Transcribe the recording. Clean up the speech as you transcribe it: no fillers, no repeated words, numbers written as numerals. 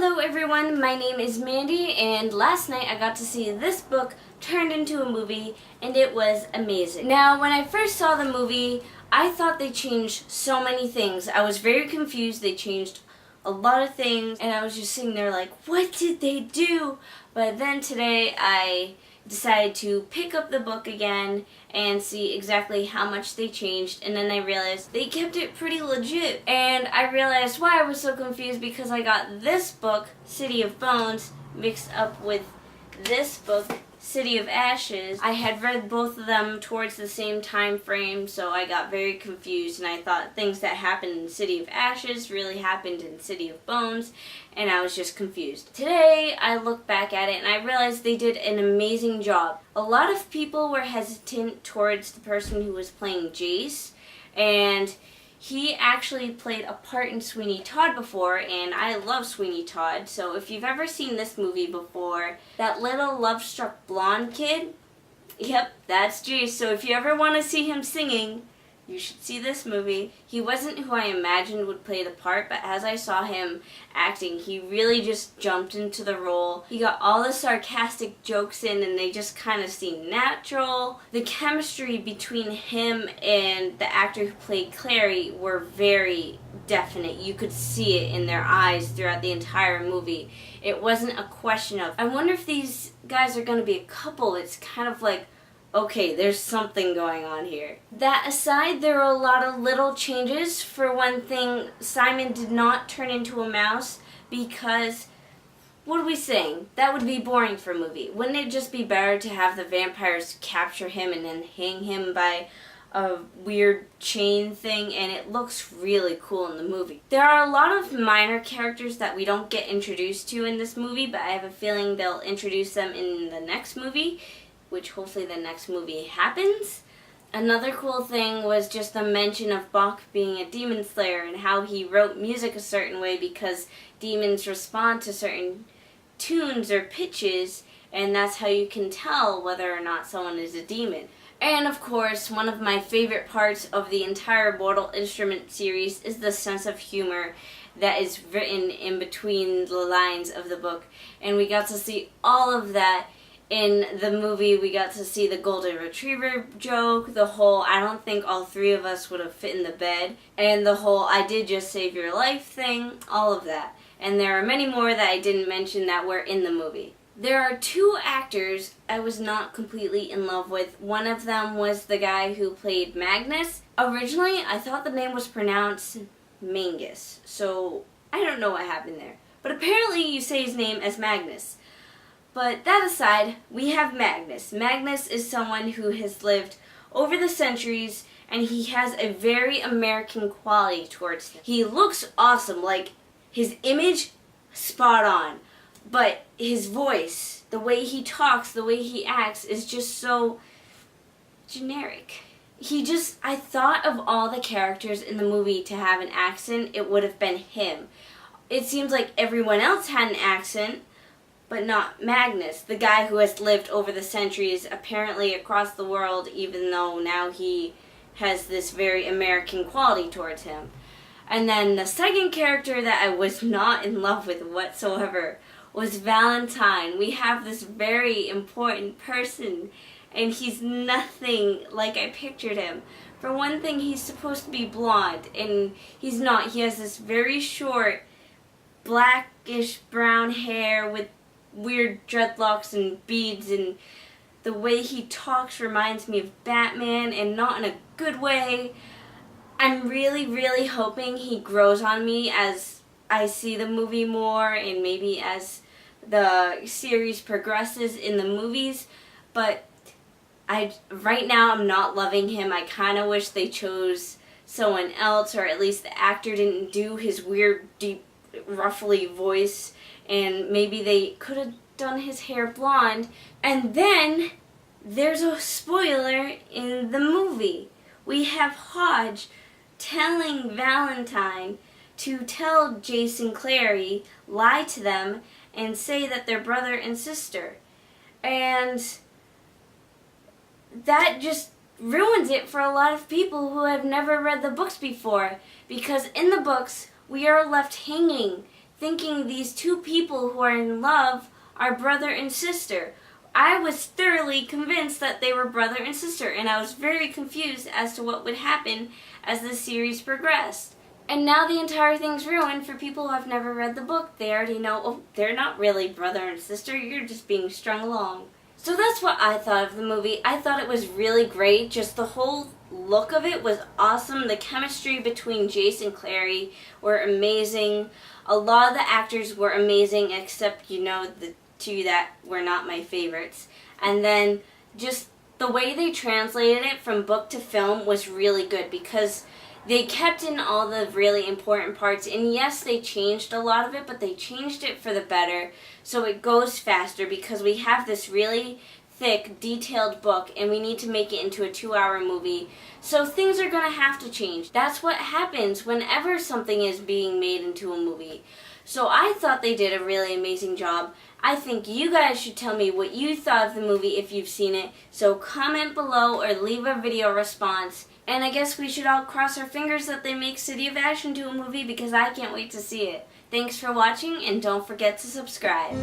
Hello everyone, my name is Mandy, and last night I got to see this book turned into a movie, and it was amazing. Now, when I first saw the movie, I thought they changed so many things. I was very confused. They changed a lot of things, and I was just sitting there like, what did they do? But then today I decided to pick up the book again and see exactly how much they changed, and then I realized they kept it pretty legit. And I realized why I was so confused, because I got this book, City of Bones, mixed up with this book, City of Ashes. I had read both of them towards the same time frame, so I got very confused, and I thought things that happened in City of Ashes really happened in City of Bones, and I was just confused. Today, I look back at it and I realized they did an amazing job. A lot of people were hesitant towards the person who was playing Jace, and he actually played a part in Sweeney Todd before, and I love Sweeney Todd. So if you've ever seen this movie before, that little love-struck blonde kid, yep, that's Jace. So if you ever want to see him singing, you should see this movie. He wasn't who I imagined would play the part, but as I saw him acting, he really just jumped into the role. He got all the sarcastic jokes in, and they just kind of seemed natural. The chemistry between him and the actor who played Clary were very definite. You could see it in their eyes throughout the entire movie. It wasn't a question of, I wonder if these guys are going to be a couple. It's kind of like, okay, there's something going on here. That aside, there were a lot of little changes. For one thing, Simon did not turn into a mouse because, what are we saying? That would be boring for a movie. Wouldn't it just be better to have the vampires capture him and then hang him by a weird chain thing? And it looks really cool in the movie. There are a lot of minor characters that we don't get introduced to in this movie, but I have a feeling they'll introduce them in the next movie, which hopefully the next movie happens. Another cool thing was just the mention of Bach being a demon slayer and how he wrote music a certain way because demons respond to certain tunes or pitches, and that's how you can tell whether or not someone is a demon. And of course, one of my favorite parts of the entire Mortal Instrument series is the sense of humor that is written in between the lines of the book, and we got to see all of that in the movie. We got to see the golden retriever joke, the whole I don't think all three of us would have fit in the bed, and the whole I did just save your life thing, all of that. And there are many more that I didn't mention that were in the movie. There are two actors I was not completely in love with. One of them was the guy who played Magnus. Originally, I thought the name was pronounced Mangus, so I don't know what happened there. But apparently you say his name as Magnus. But that aside, we have Magnus. Magnus is someone who has lived over the centuries, and he has a very American quality towards him. He looks awesome, like his image, spot on. But his voice, the way he talks, the way he acts is just so generic. I thought of all the characters in the movie to have an accent, it would have been him. It seems like everyone else had an accent, but not Magnus, the guy who has lived over the centuries, apparently across the world, even though now he has this very American quality towards him. And then the second character that I was not in love with whatsoever was Valentine. We have this very important person, and he's nothing like I pictured him. For one thing, he's supposed to be blonde, and he's not. He has this very short, blackish brown hair with weird dreadlocks and beads, and the way he talks reminds me of Batman, and not in a good way. I'm really, really hoping he grows on me as I see the movie more, and maybe as the series progresses in the movies, but right now I'm not loving him. I kind of wish they chose someone else, or at least the actor didn't do his weird, deep, ruffly voice, and maybe they could have done his hair blonde. And then there's a spoiler in the movie. We have Hodge telling Valentine to tell Jason Clary, lie to them, and say that they're brother and sister. And that just ruins it for a lot of people who have never read the books before, because in the books we are left hanging thinking these two people who are in love are brother and sister. I was thoroughly convinced that they were brother and sister, and I was very confused as to what would happen as the series progressed. And now the entire thing's ruined for people who have never read the book. They already know, oh, they're not really brother and sister, you're just being strung along. So that's what I thought of the movie. I thought it was really great. Just the whole look of it was awesome. The chemistry between Jace and Clary were amazing. A lot of the actors were amazing, except, the two that were not my favorites. And then just the way they translated it from book to film was really good, because they kept in all the really important parts, and yes, they changed a lot of it, but they changed it for the better, so it goes faster, because we have this really thick, detailed book, and we need to make it into a 2-hour movie, so things are going to have to change. That's what happens whenever something is being made into a movie. So I thought they did a really amazing job. I think you guys should tell me what you thought of the movie if you've seen it, so comment below or leave a video response. And I guess we should all cross our fingers that they make City of Ash into a movie, because I can't wait to see it. Thanks for watching, and don't forget to subscribe.